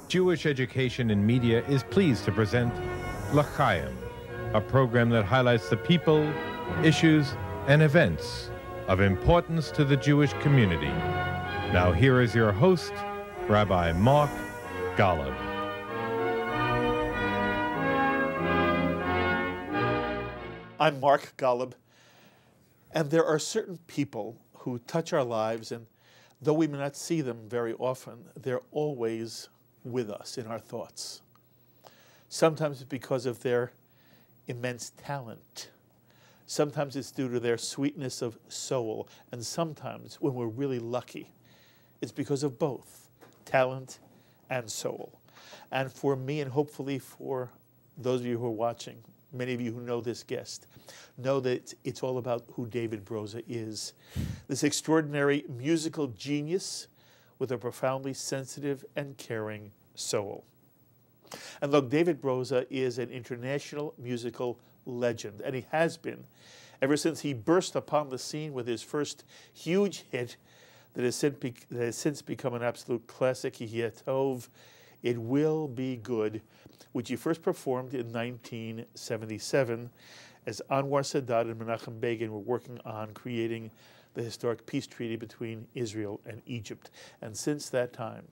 Jewish Education in Media is pleased to present L'Chaim, a program that highlights the people, issues, and events of importance to the Jewish community. Now here is your host, Rabbi Mark Golub. I'm Mark Golub, and there are certain people who touch our lives, and though we may not see them very often, they're always with us in our thoughts. Sometimes it's because of their immense talent. Sometimes it's due to their sweetness of soul, and sometimes, when we're really lucky, it's because of both talent and soul. And for me, and hopefully for those of you who are watching, many of you who know this guest, know that it's all about who David Broza is. This extraordinary musical genius with a profoundly sensitive and caring soul. And look, David Broza is an international musical legend, and he has been ever since he burst upon the scene with his first huge hit that has since become an absolute classic, Yeh Tov, It Will Be Good, which he first performed in 1977 as Anwar Sadat and Menachem Begin were working on creating the historic peace treaty between Israel and Egypt. And since that time,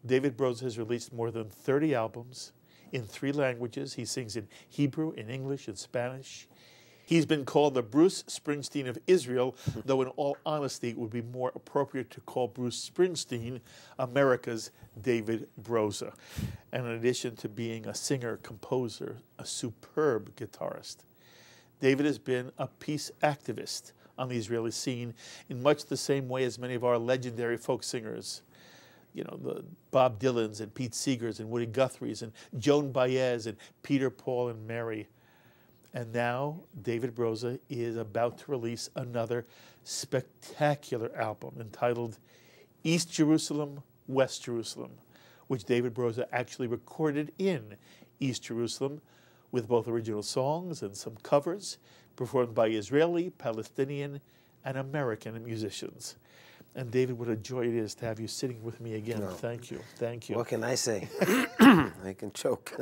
David Broza has released more than 30 albums in 3 languages. He sings in Hebrew, in English, in Spanish. He's been called the Bruce Springsteen of Israel, though in all honesty, it would be more appropriate to call Bruce Springsteen America's David Broza. And in addition to being a singer, composer, a superb guitarist, David has been a peace activist on the Israeli scene in much the same way as many of our legendary folk singers, you know, the Bob Dylans and Pete Seegers and Woody Guthries and Joan Baez and Peter, Paul, and Mary. And now David Broza is about to release another spectacular album entitled East Jerusalem, West Jerusalem, which David Broza actually recorded in East Jerusalem with both original songs and some covers performed by Israeli, Palestinian, and American musicians. And David, what a joy it is to have you sitting with me again. No. Thank you. Thank you. What can I say? I can choke.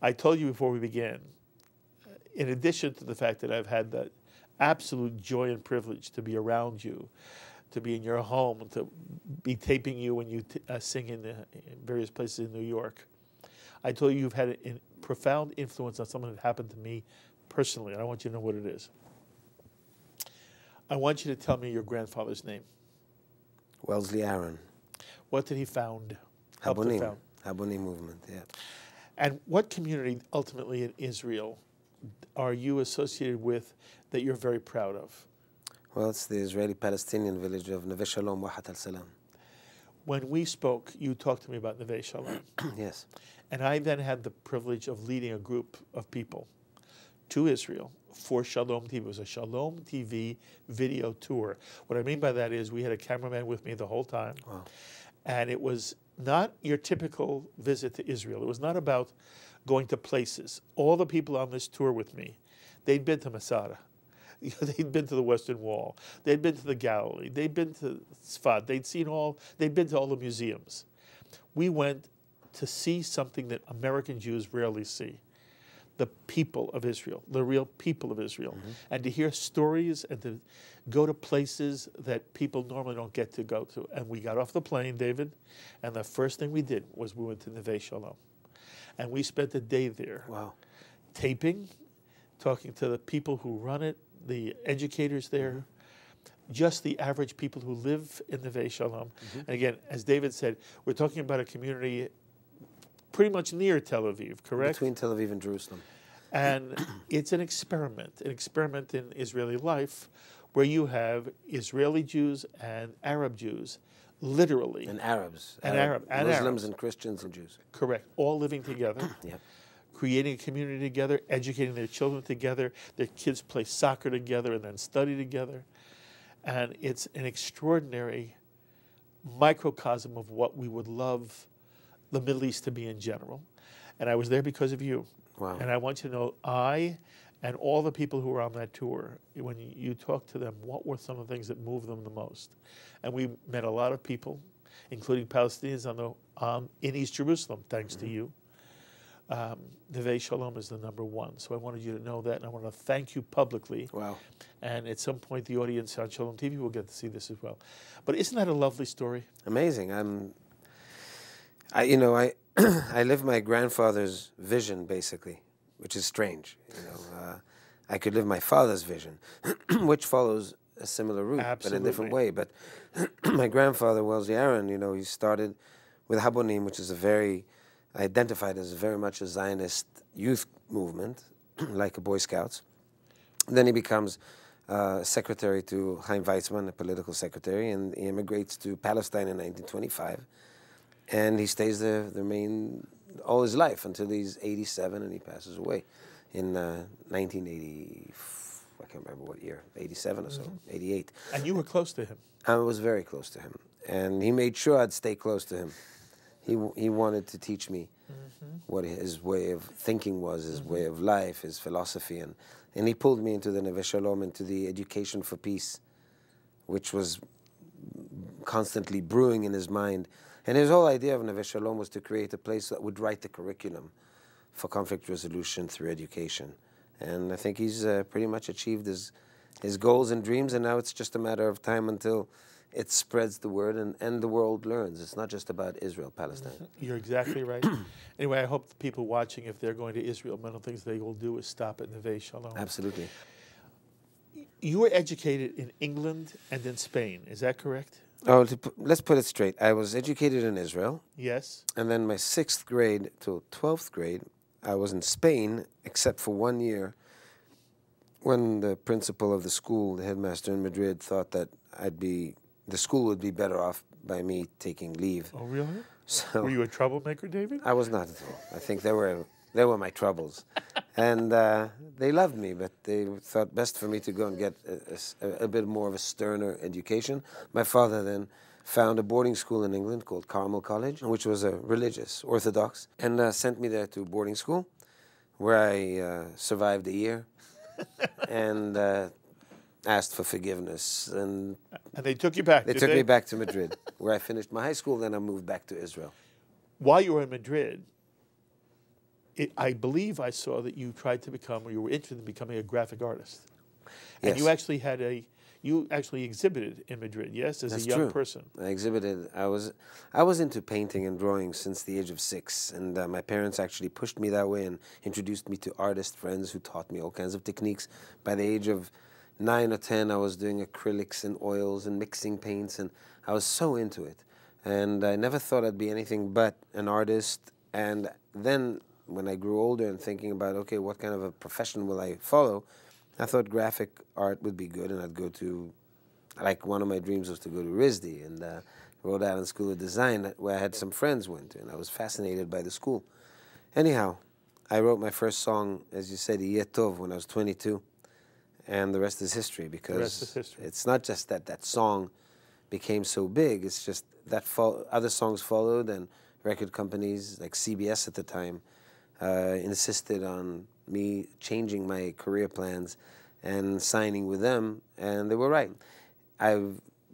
I told you before we began, in addition to the fact that I've had that absolute joy and privilege to be around you, to be in your home, to be taping you when you sing in various places in New York, I told you you've had a profound influence on something that happened to me personally, and I want you to know what it is. I want you to tell me your grandfather's name. Wellesley Aaron. What did he found? Habonim movement, yeah. And what community ultimately in Israel are you associated with that you're very proud of? Well, it's the Israeli-Palestinian village of Neve Shalom, Wahat al-Salam. When we spoke, you talked to me about Neve Shalom. Yes. And I then had the privilege of leading a group of people to Israel for Shalom TV. It was a Shalom TV video tour. What I mean by that is we had a cameraman with me the whole time. Wow. And it was not your typical visit to Israel. It was not about going to places. All the people on this tour with me, they'd been to Masada. They'd been to the Western Wall. They'd been to the Galilee. They'd been to Sfat. They'd been to all the museums. We went to see something that American Jews rarely see. The people of Israel, the real people of Israel, and to hear stories and to go to places that people normally don't get to go to. And we got off the plane, David, and the first thing we did was we went to Neve Shalom. And we spent a day there. Wow. Taping, talking to the people who run it, the educators there, just the average people who live in Neve Shalom. And again, as David said, we're talking about a community pretty much near Tel Aviv, correct? Between Tel Aviv and Jerusalem. And it's an experiment in Israeli life where you have Israeli Jews and Arab Jews, literally. And Arabs. And Muslims Arabs. And Christians and Jews. Correct. All living together. Yep. Creating a community together, educating their children together. Their kids play soccer together and then study together. And it's an extraordinary microcosm of what we would love the Middle East to be in general. And I was there because of you. Wow. And I want you to know, I and all the people who were on that tour, when you talked to them, what were some of the things that moved them the most? And we met a lot of people. including Palestinians in East Jerusalem, thanks to you. Neve Shalom is the #1. So I wanted you to know that, and I want to thank you publicly. Wow. And at some point, the audience on Shalom TV will get to see this as well. But isn't that a lovely story? Amazing. I live my grandfather's vision, basically, which is strange. I could live my father's vision, which follows a similar route, but in a different way. But my grandfather, Wellesley Aaron, he started with Habonim, which is identified as very much a Zionist youth movement, like the Boy Scouts. Then he becomes secretary to Chaim Weizmann, a political secretary, and he immigrates to Palestine in 1925. And he stays there all his life until he's 87 and he passes away in 1980. I can't remember what year, 87 or so, 88. And you were close to him. I was very close to him. And he made sure I'd stay close to him. He wanted to teach me what his way of thinking was, his way of life, his philosophy. And he pulled me into the Neve Shalom, into the education for peace, which was constantly brewing in his mind. And his whole idea of Neve Shalom was to create a place that would write the curriculum for conflict resolution through education. And I think he's pretty much achieved his goals and dreams, and now it's just a matter of time until it spreads the word and the world learns. It's not just about Israel, Palestine. You're exactly right. Anyway, I hope the people watching, if they're going to Israel, one of the things they will do is stop at Neve Shalom. Absolutely. You were educated in England and in Spain, is that correct? Oh, let's put it straight. I was educated in Israel. Yes. And then my 6th grade till 12th grade, I was in Spain, except for 1 year, when the principal of the school, the headmaster in Madrid, thought that the school would be better off by me taking leave. Oh, really? So were you a troublemaker, David? I was not at all. I think they were my troubles. And they loved me, but they thought best for me to go and get a bit more of a sterner education. My father then found a boarding school in England called Carmel College, which was a religious, Orthodox, and sent me there to boarding school, where I survived a year and asked for forgiveness. And they took you back, They took me back to Madrid, where I finished my high school, then I moved back to Israel. While you were in Madrid, I believe I saw that you you were interested in becoming a graphic artist. And Yes. you actually exhibited in Madrid, yes, as That's a young true. person. I exhibited. I was into painting and drawing since the age of 6, and my parents actually pushed me that way and introduced me to artist friends who taught me all kinds of techniques. By the age of 9 or 10, I was doing acrylics and oils and mixing paints, and I was so into it. And I never thought I'd be anything but an artist. And then when I grew older and thinking about, okay, what kind of a profession will I follow, I thought graphic art would be good, and I'd go to, like, one of my dreams was to go to RISD, and Rhode Island School of Design, where I had some friends went to, and I was fascinated by the school. Anyhow, I wrote my first song, as you said, Yeh Tov, when I was 22, and the rest is history, because it's not just that song became so big, it's just that other songs followed, and record companies like CBS at the time insisted on me changing my career plans and signing with them, and they were right. I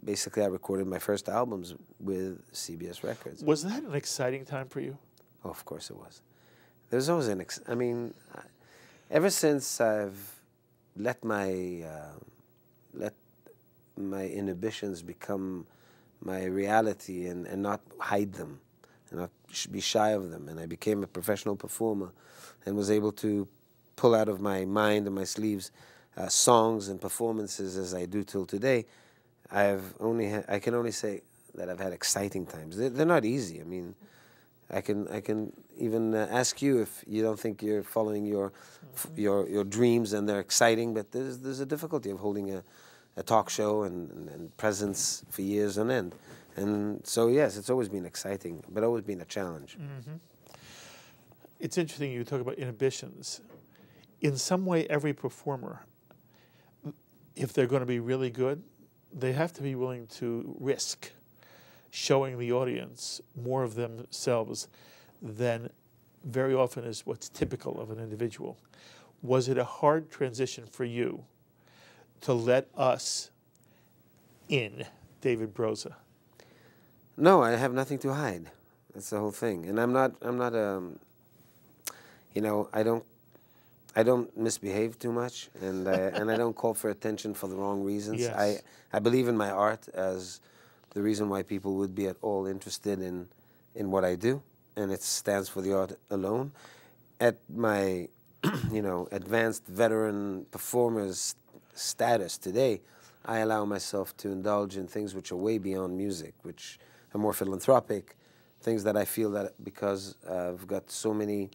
recorded my first albums with CBS Records. Was that an exciting time for you? Oh, of course it was. There's always ever since I've let my inhibitions become my reality and not hide them, and not be shy of them, and I became a professional performer and was able to pull out of my mind and my sleeves songs and performances as I do till today. I can only say that I've had exciting times. They're not easy. I mean, I can even ask you if you don't think you're following your dreams and they're exciting, but there's a difficulty of holding a talk show and presence for years on end. And so, yes, it's always been exciting, but always been a challenge. Mm-hmm. It's interesting you talk about inhibitions. In some way, every performer, if they're going to be really good, they have to be willing to risk showing the audience more of themselves than very often is what's typical of an individual. Was it a hard transition for you to let us in, David Broza? No, I have nothing to hide. That's the whole thing. And I'm not, you know, I don't misbehave too much, and I don't call for attention for the wrong reasons. Yes. I believe in my art as the reason why people would be at all interested in what I do, and it stands for the art alone. At my, you know, advanced veteran performer's status today, I allow myself to indulge in things which are way beyond music, which are more philanthropic, things that I feel that because I've got so many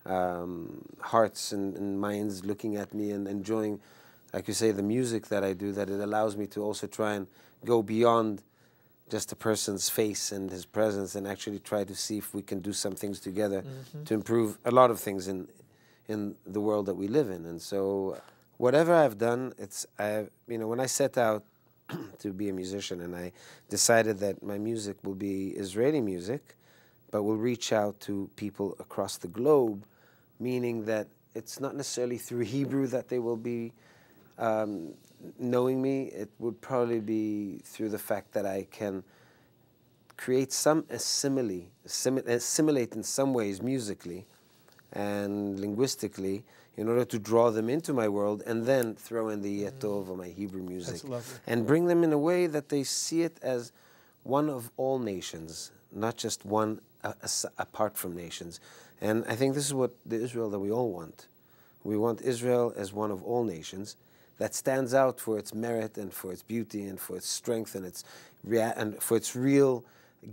hearts and minds looking at me and enjoying, like you say, the music that I do, that it allows me to also try and go beyond just a person's face and his presence and actually try to see if we can do some things together to improve a lot of things in the world that we live in. And so whatever I've done, you know, when I set out to be a musician and I decided that my music will be Israeli music, but will reach out to people across the globe, meaning that it's not necessarily through Hebrew that they will be knowing me. It would probably be through the fact that I can create some assimilate in some ways musically and linguistically in order to draw them into my world, and then throw in the Yetov or my Hebrew music and bring them in a way that they see it as one of all nations, not just one apart from nations. And I think this is what the Israel that we all want. We want Israel as one of all nations that stands out for its merit and for its beauty and for its strength and for its real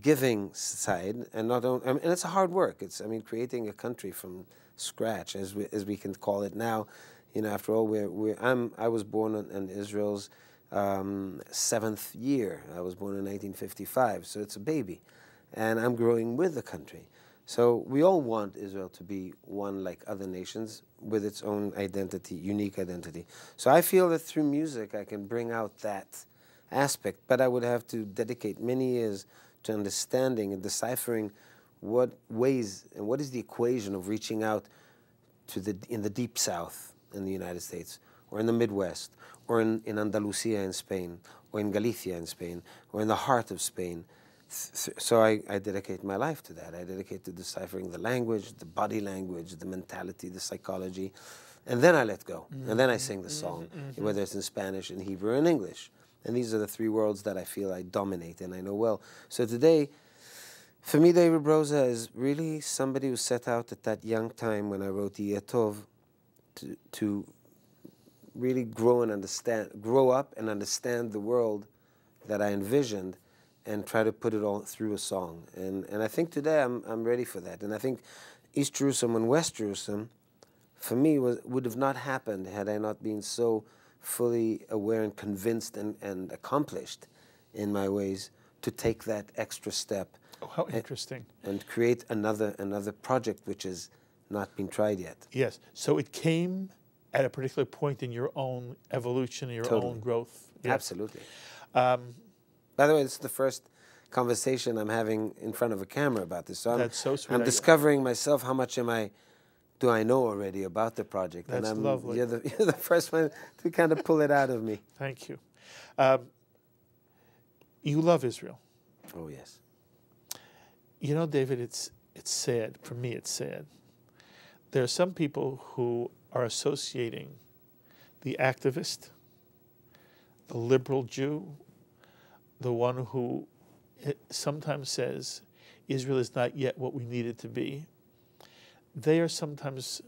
giving side. And not only, and it's a hard work. It's, I mean, creating a country from scratch, as we can call it now. You know, after all, I was born in Israel's 7th year. I was born in 1955, so it's a baby, and I'm growing with the country. So we all want Israel to be one like other nations with its own identity, unique identity. So I feel that through music I can bring out that aspect, but I would have to dedicate many years to understanding and deciphering what ways and what is the equation of reaching out to in the deep south in the United States, or in the Midwest, or in Andalusia in Spain, or in Galicia in Spain, or in the heart of Spain. So I dedicate my life to that. I dedicate to deciphering the language, the body language, the mentality, the psychology, and then I let go. And then I sing the song, whether it's in Spanish, in Hebrew, or in English. And these are the three worlds that I feel I dominate and I know well. So today, for me, David Broza is really somebody who set out at that young time when I wrote Yetov to really grow up and understand the world that I envisioned, and try to put it all through a song. And I think today I'm ready for that. And I think East Jerusalem and West Jerusalem, for me, would have not happened had I not been so fully aware and convinced and accomplished in my ways to take that extra step. Oh, how interesting. And create another project which has not been tried yet. Yes. So it came at a particular point in your own evolution, your own growth. Yes. Absolutely. By the way, this is the first conversation I'm having in front of a camera about this. So that's so sweet. I'm discovering myself how much do I know already about the project. That's and lovely. You're the first one to kind of pull it out of me. Thank you. You love Israel. Oh, yes. You know, David, it's sad. For me, it's sad. There are some people who are associating the activist, the liberal Jew, the one who sometimes says Israel is not yet what we need it to be. They are sometimes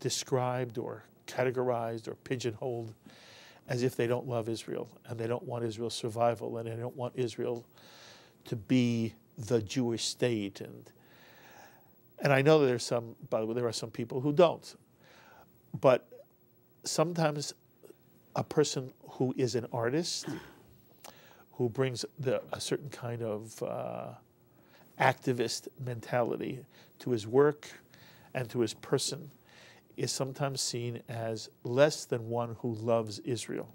described or categorized or pigeonholed as if they don't love Israel and they don't want Israel's survival and they don't want Israel to be the Jewish state. And I know that there's some, by the way, there are some people who don't. But sometimes a person who is an artist, who brings a certain kind of activist mentality to his work and to his person, is sometimes seen as less than one who loves Israel.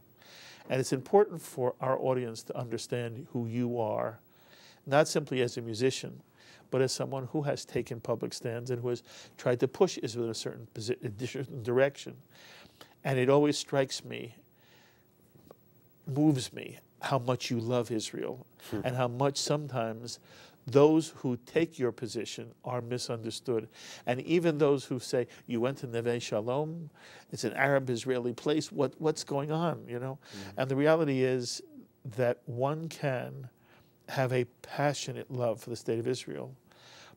And it's important for our audience to understand who you are, not simply as a musician, but as someone who has taken public stands and who has tried to push Israel in a certain direction. And it always strikes me, moves me, how much you love Israel and how much sometimes those who take your position are misunderstood. And even those who say, you went to Neve Shalom, it's an Arab-Israeli place, what's going on, you know? And the reality is that one can have a passionate love for the state of Israel,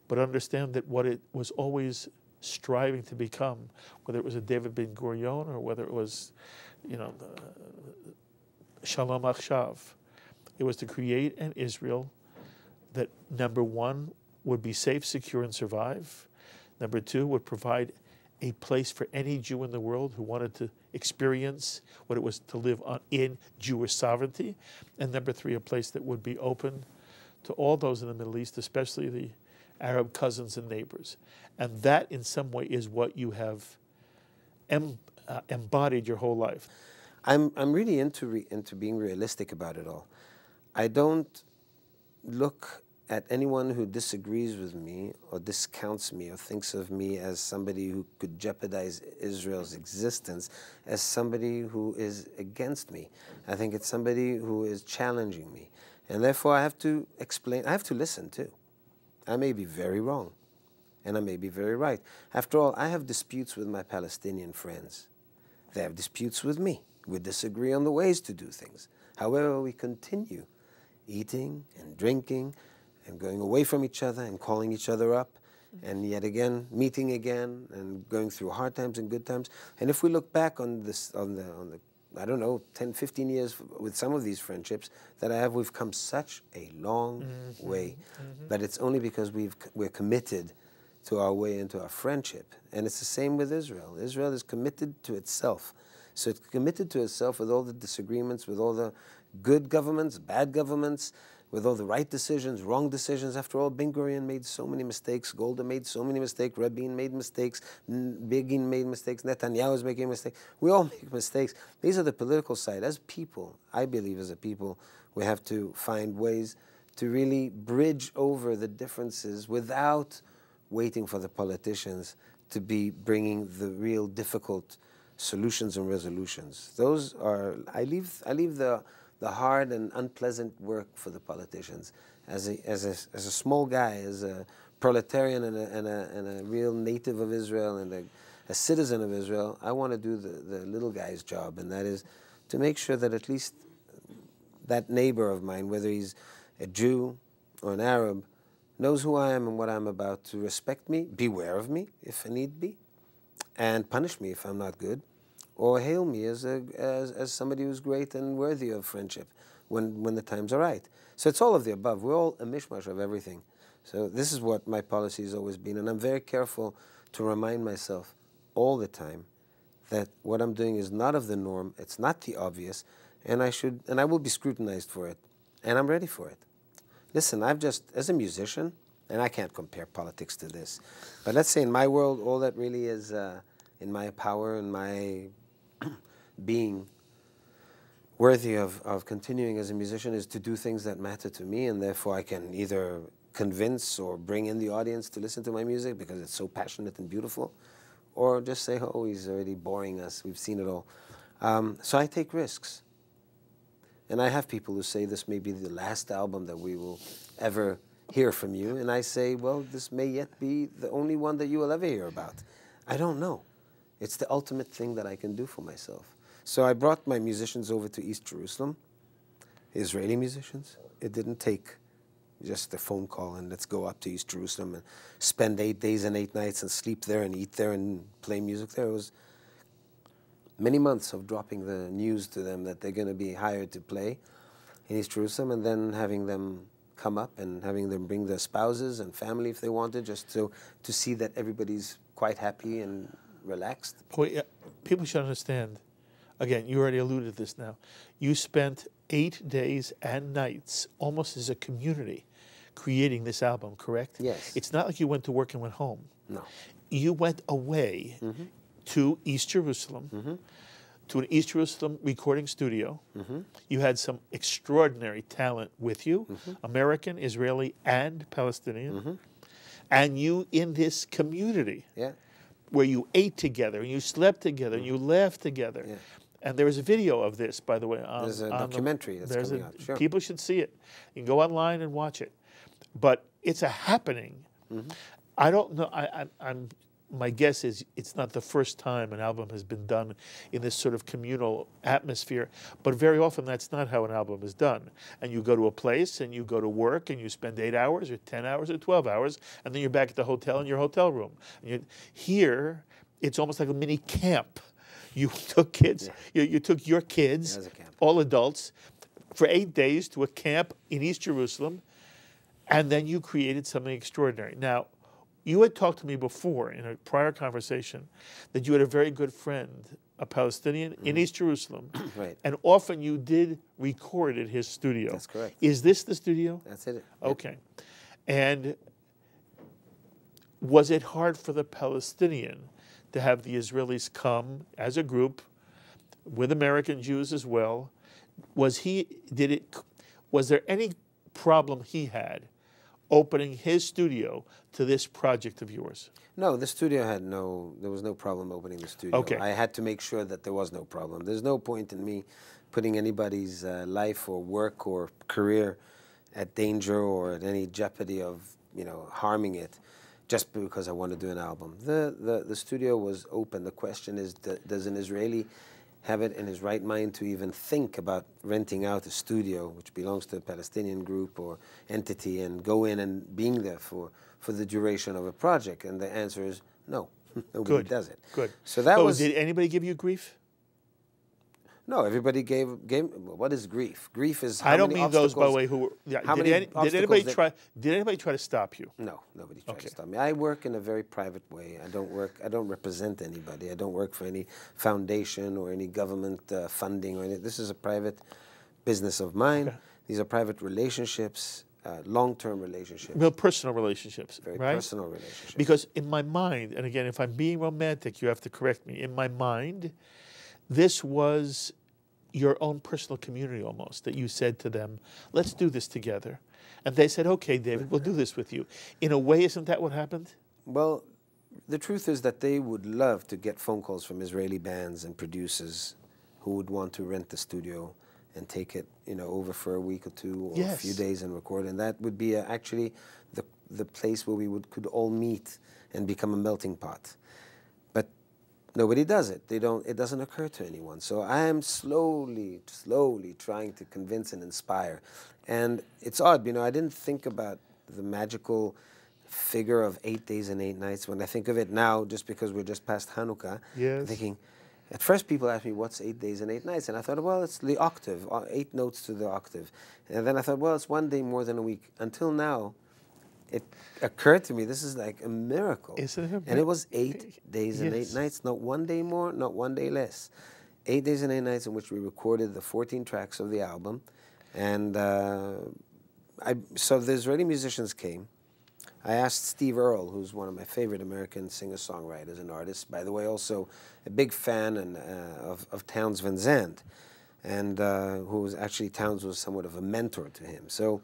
but understand that what it was always striving to become, whether it was a David Ben Gurion or whether it was, you know, Shalom Achshav, it was to create an Israel that, number one, would be safe, secure, and survive. Number two, would provide a place for any Jew in the world who wanted to experience what it was to live in Jewish sovereignty. And number three, a place that would be open to all those in the Middle East, especially the Arab cousins and neighbors. And that, in some way, is what you have embodied your whole life. I'm really into being realistic about it all. I don't look at anyone who disagrees with me or discounts me or thinks of me as somebody who could jeopardize Israel's existence as somebody who is against me. I think it's somebody who is challenging me. And therefore I have to explain, I have to listen too. I may be very wrong and I may be very right. After all, I have disputes with my Palestinian friends. They have disputes with me. We disagree on the ways to do things. However, we continue eating and drinking and going away from each other and calling each other up and yet again meeting again and going through hard times and good times. And if we look back on this, on the I don't know, 10, 15 years with some of these friendships that I have, we've come such a long way. But it's only because we're committed to our way into our friendship. And it's the same with Israel. Israel is committed to itself. So it's committed to itself with all the disagreements, with all the good governments, bad governments, with all the right decisions, wrong decisions. After all, Ben Gurion made so many mistakes, Golda made so many mistakes, Rabin made mistakes, Begin made mistakes, Netanyahu is making mistakes. We all make mistakes. These are the political side. As people, I believe as a people, we have to find ways to really bridge over the differences without waiting for the politicians to be bringing the real difficult solutions and resolutions. Those are, I leave the hard and unpleasant work for the politicians. As a small guy, as a proletarian and a real native of Israel and a citizen of Israel, I want to do the little guy's job, and that is to make sure that at least that neighbor of mine, whether he's a Jew or an Arab, knows who I am and what I'm about, to respect me, beware of me if need be, and punish me if I'm not good, or hail me as somebody who's great and worthy of friendship when the times are right. So it's all of the above. We're all a mishmash of everything. So this is what my policy has always been, and I'm very careful to remind myself all the time that what I'm doing is not of the norm, it's not the obvious, and I will be scrutinized for it, and I'm ready for it. Listen, as a musician, and I can't compare politics to this, but let's say in my world, all that really is in my power and my being worthy of continuing as a musician is to do things that matter to me, and therefore I can either convince or bring in the audience to listen to my music because it's so passionate and beautiful, or just say, oh, he's already boring us, we've seen it all. So I take risks. And I have people who say this may be the last album that we will ever hear from you, and I say, well, this may yet be the only one that you will ever hear about. I don't know. It's the ultimate thing that I can do for myself. So I brought my musicians over to East Jerusalem, Israeli musicians. It didn't take just a phone call and let's go up to East Jerusalem and spend 8 days and 8 nights and sleep there and eat there and play music there. It was many months of dropping the news to them that they're going to be hired to play in East Jerusalem, and then having them come up and having them bring their spouses and family if they wanted, just to see that everybody's quite happy and relaxed. Boy, people should understand, again, you already alluded to this now, you spent 8 days and nights almost as a community creating this album, correct? Yes. It's not like you went to work and went home. No. You went away to East Jerusalem, to an East Jerusalem recording studio. You had some extraordinary talent with you, American, Israeli, and Palestinian. And you in this community where you ate together, and you slept together, and you laughed together. And there is a video of this, by the way. There's a documentary that's coming out. Sure. People should see it. You can go online and watch it. But it's a happening. I don't know. My guess is it's not the first time an album has been done in this sort of communal atmosphere, but very often that's not how an album is done. And you go to a place and you go to work and you spend 8 hours or 10 hours or 12 hours, and then you're back at the hotel in your hotel room. Here, it's almost like a mini camp. You took kids, you took your kids, all adults, for 8 days to a camp in East Jerusalem, and then you created something extraordinary. Now, you had talked to me before in a prior conversation that you had a very good friend, a Palestinian in East Jerusalem. Right. And often you did record at his studio. That's correct. Is this the studio? That's it. Okay. And was it hard for the Palestinian to have the Israelis come as a group with American Jews as well? Was there any problem he had opening his studio to this project of yours? No, the studio there was no problem opening the studio. Okay. I had to make sure that there was no problem. There's no point in me putting anybody's life or work or career at danger or at any jeopardy of, harming it just because I want to do an album. The studio was open. The question is, does an Israeli have it in his right mind to even think about renting out a studio which belongs to a Palestinian group or entity and go in and being there for the duration of a project? And the answer is no. Nobody does it. Good. So that was... Did anybody give you grief? No, everybody gave. What is grief? Grief is. I don't mean those, by the way, who were. Yeah, did anybody try to stop you? No, nobody tried to stop me. I work in a very private way. I don't represent anybody. I don't work for any foundation or any government funding or anything. This is a private business of mine. Okay. These are private relationships, long-term relationships. Real personal relationships, very right? personal relationships. Because in my mind, and again, if I'm being romantic, you have to correct me. In my mind, this was your own personal community almost, that you said to them, let's do this together. And they said, okay, David, we'll do this with you. In a way, isn't that what happened? Well, the truth is that they would love to get phone calls from Israeli bands and producers who would want to rent the studio and take it, over for a week or two or a few days and record. And that would be actually the place where we could all meet and become a melting pot. Nobody does it. It doesn't occur to anyone. So I am slowly trying to convince and inspire. And it's odd, I didn't think about the magical figure of 8 days and 8 nights. When I think of it now, just because we're just past Hanukkah, I'm thinking, at first people asked me, what's 8 days and 8 nights? And I thought, well, it's the octave, 8 notes to the octave. And then I thought, well, it's 1 day more than a week. Until now, it occurred to me, this is like a miracle. And it was 8 days and 8 nights, not 1 day more, not 1 day less. 8 days and 8 nights in which we recorded the 14 tracks of the album. And so the Israeli musicians came. I asked Steve Earle, who's one of my favorite American singer-songwriters and artists, by the way, also a big fan of Townes Van Zandt, and who was actually, Townes was somewhat of a mentor to him. So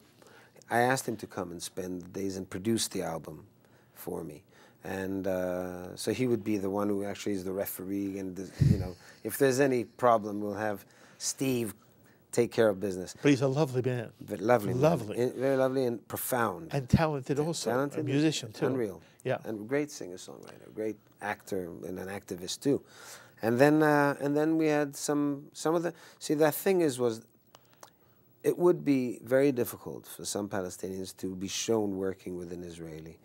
I asked him to come and spend the days and produce the album for me. And so he would be the one who actually is the referee. And, if there's any problem, we'll have Steve take care of business. But he's a lovely man. But lovely. Very lovely and profound. And talented also. Talented. A musician, too. Unreal. Yeah. And a great singer-songwriter, great actor and an activist, too. And then we had some of the... See, the thing was... It would be very difficult for some Palestinians to be shown working with an Israeli.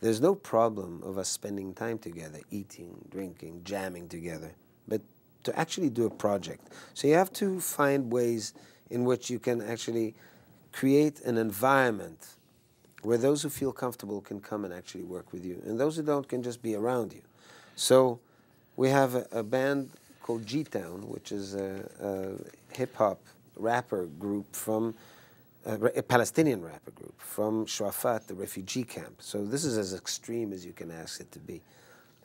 There's no problem of us spending time together, eating, drinking, jamming together, but to actually do a project. So you have to find ways in which you can actually create an environment where those who feel comfortable can come and actually work with you, and those who don't can just be around you. So we have a band called G-Town, which is a hip-hop rapper group from a Palestinian rapper group from Shuafat, the refugee camp. So this is as extreme as you can ask it to be.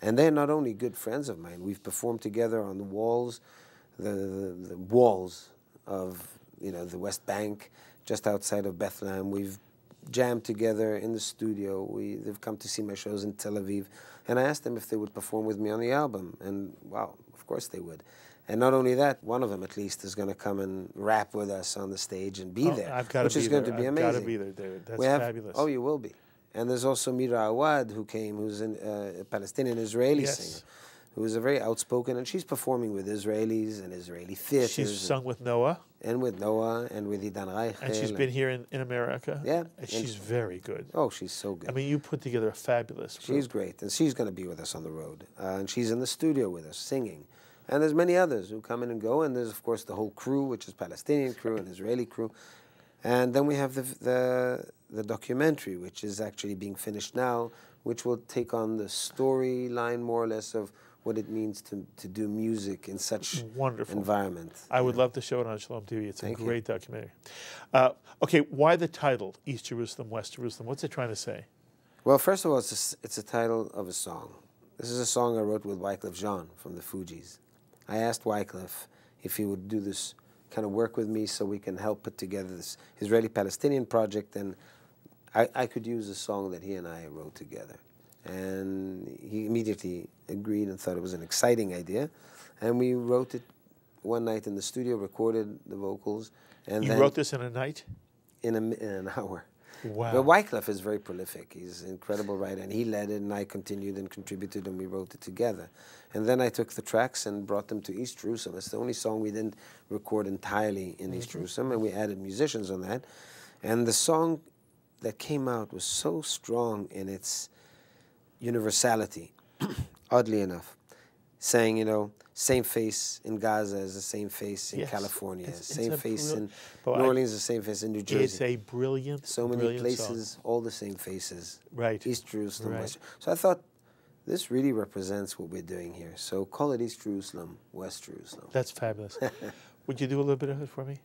And they're not only good friends of mine. We've performed together on the walls, the walls of the West Bank, just outside of Bethlehem. We've jammed together in the studio. They've come to see my shows in Tel Aviv. And I asked them if they would perform with me on the album. And wow, of course they would. And not only that, one of them at least is going to come and rap with us on the stage and be there, which is going to be amazing. I've got to be there, David. That's fabulous. Oh, you will be. And there's also Mira Awad, who came, who's a Palestinian-Israeli singer, who is a very outspoken, and she's performing with Israelis and Israeli theaters. She's sung with Noah. And with Noah, and with Idan Reichel. And she's been here in America. Yeah. And she's very good. Oh, she's so good. I mean, you put together a fabulous group. She's great, and she's going to be with us on the road. And she's in the studio with us, singing. And there's many others who come in and go, and there's, of course, the whole crew, which is Palestinian crew and Israeli crew. And then we have the documentary, which is actually being finished now, which will take on the storyline, more or less, of what it means to do music in such environment. I would love to show it on Shalom TV. It's a great documentary. Okay, why the title, East Jerusalem, West Jerusalem? What's it trying to say? Well, first of all, it's a title of a song. This is a song I wrote with Wyclef Jean from the Fugees. I asked Wyclef if he would do this kind of work with me so we can help put together this Israeli-Palestinian project, and I could use a song that he and I wrote together. And he immediately agreed and thought it was an exciting idea. And we wrote it one night in the studio, recorded the vocals. And you wrote this in a night? In an hour. Wow. But Wyclef is very prolific. He's an incredible writer, and he led it, and I continued and contributed, and we wrote it together. And then I took the tracks and brought them to East Jerusalem. It's the only song we didn't record entirely in East Jerusalem, and we added musicians on that. And the song that came out was so strong in its universality, oddly enough, saying, you know, same face in Gaza is the same face in California, same face in New Orleans, the same face in New Jersey. It's a brilliant, so many places, song. All the same faces. Right. East Jerusalem, West. So I thought, this really represents what we're doing here. So call it East Jerusalem, West Jerusalem. That's fabulous. Would you do a little bit of it for me?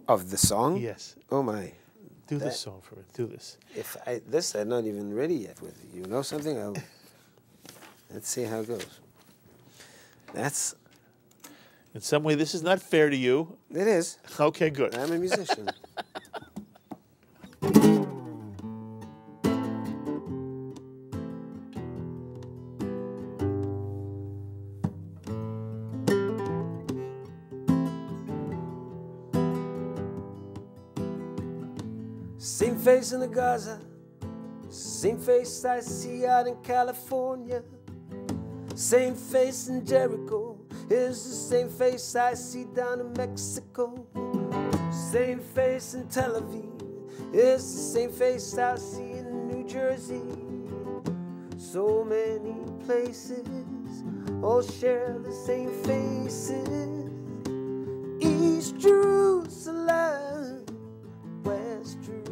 Of the song? Yes. Oh my. Do this song for me. Do this. This I'm not even ready yet with. You know something? Let's see how it goes. That's... In some way, this is not fair to you. It is. Okay, good. I'm a musician. Same face in the Gaza, same face I see out in California, same face in Jericho is the same face I see down in Mexico, same face in Tel Aviv is the same face I see in New Jersey. So many places all share the same faces. East Jerusalem, West Jerusalem,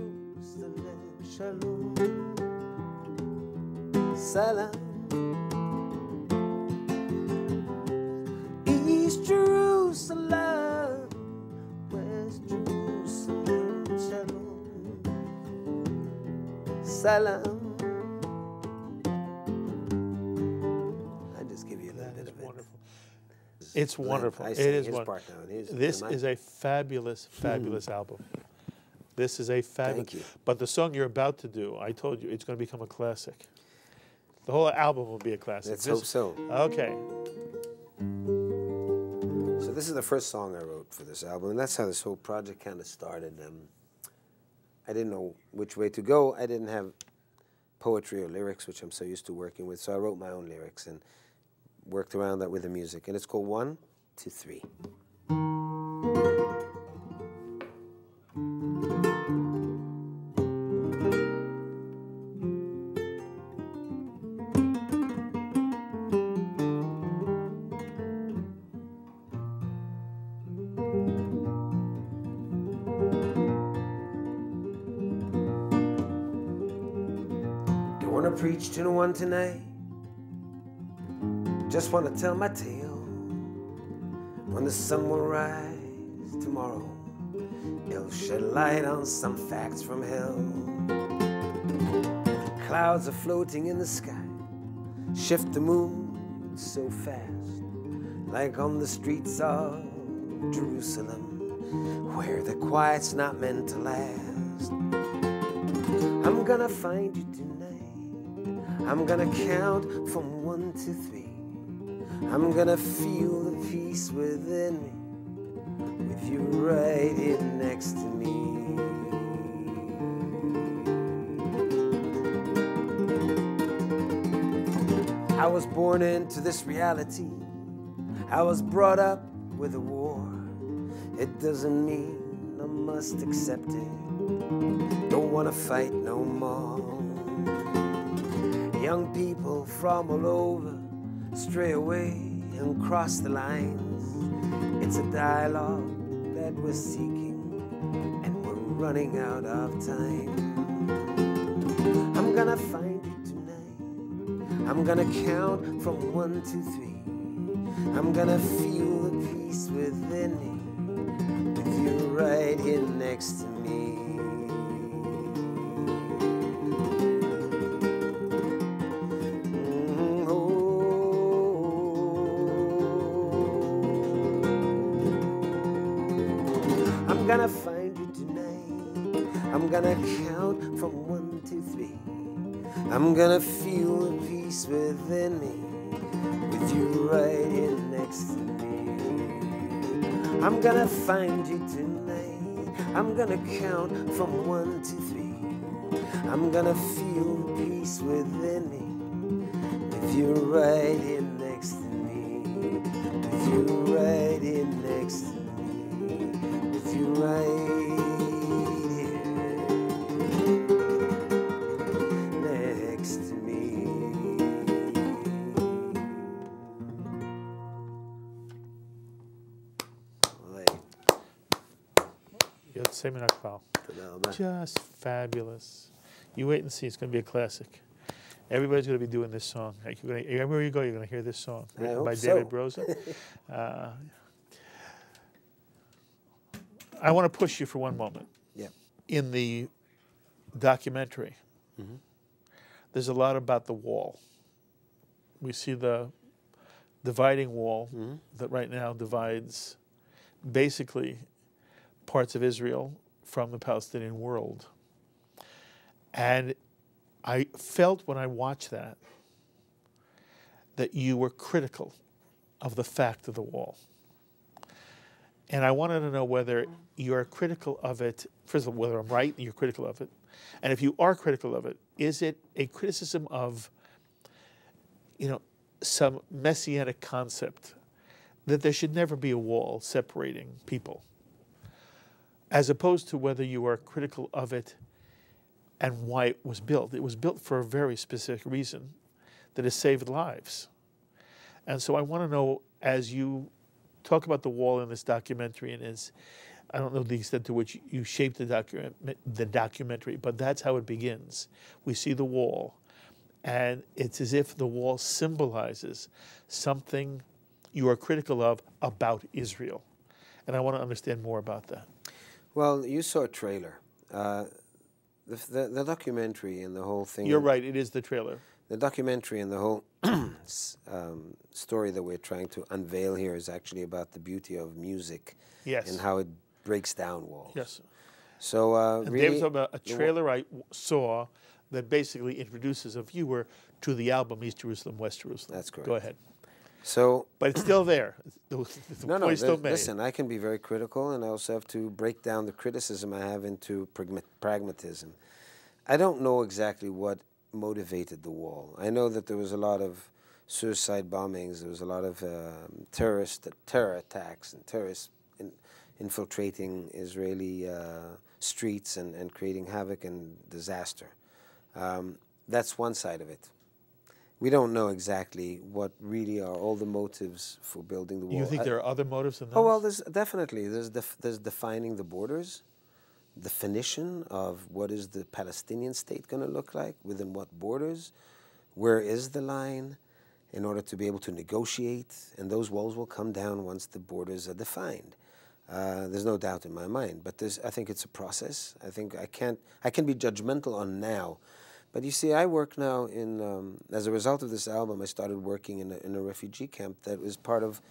Shalom, Salam. East Jerusalem, West Jerusalem, Shalom, Salam. I just give you a little bit of it. Wonderful. It's wonderful. It is wonderful. This is a fabulous, fabulous album. This is a fabulous. Thank you. But the song you're about to do, I told you, it's going to become a classic. The whole album will be a classic. Let's hope so. Okay. So this is the first song I wrote for this album, and that's how this whole project kind of started. I didn't know which way to go. I didn't have poetry or lyrics, which I'm so used to working with, so I wrote my own lyrics and worked around that with the music. And it's called 1, 2, 3. Preach to no one tonight. Just want to tell my tale. When the sun will rise tomorrow, it'll shed light on some facts from hell. Clouds are floating in the sky, shift the mood so fast, like on the streets of Jerusalem, where the quiet's not meant to last. I'm gonna find you tonight. I'm gonna count from 1 to 3. I'm gonna feel the peace within me with you right here next to me. I was born into this reality. I was brought up with a war. It doesn't mean I must accept it. Don't wanna fight no more. Young people from all over stray away and cross the lines. It's a dialogue that we're seeking, and we're running out of time. I'm gonna find you tonight. I'm gonna count from 1 to 3. I'm gonna feel the peace within me with you right here next to me. I'm gonna find you tonight. I'm gonna count from 1 to 3. I'm gonna feel the peace within me with you right here next to me. I'm gonna find you tonight. I'm gonna count from 1 to 3. I'm gonna feel the peace within me with you right here next to me. With you right here next to me. With you right here next to me. Just fabulous. You wait and see. It's going to be a classic. Everybody's going to be doing this song. Everywhere you go, you're going to hear this song written by David Broza. I want to push you for one moment. Yeah. In the documentary, there's a lot about the wall. We see the dividing wall that right now divides basically parts of Israel from the Palestinian world. And I felt when I watched that you were critical of the fact of the wall. And I wanted to know whether you're critical of it, first of all, whether I'm right, you're critical of it. And if you are critical of it, is it a criticism of, some messianic concept that there should never be a wall separating people, as opposed to whether you are critical of it and why it was built. It was built for a very specific reason, that it saved lives. And so I want to know, as you talk about the wall in this documentary, and I don't know the extent to which you shaped the documentary, but that's how it begins. We see the wall, and it's as if the wall symbolizes something you are critical of about Israel. And I want to understand more about that. Well, you saw a trailer. The documentary and the whole thing. You're right, it is the trailer. The documentary and the whole story that we're trying to unveil here is actually about the beauty of music. Yes. And how it breaks down walls. Yes. So really, David's talking about a trailer I saw that basically introduces a viewer to the album East Jerusalem, West Jerusalem. That's correct. Go ahead. So, but it's still there. The point is still made. Listen, I can be very critical, and I also have to break down the criticism I have into pragmatism. I don't know exactly what motivated the wall. I know that there was a lot of suicide bombings, there was a lot of terror attacks and terrorists infiltrating Israeli streets and creating havoc and disaster. That's one side of it. We don't know exactly what really are all the motives for building the wall. You think there are other motives than those? Oh, well, there's definitely. There's defining the borders, definition of what is the Palestinian state going to look like, within what borders, where is the line, in order to be able to negotiate, and those walls will come down once the borders are defined. There's no doubt in my mind, but I think it's a process. I think I can be judgmental on now. But you see, I work now as a result of this album, I started working in a refugee camp that was part of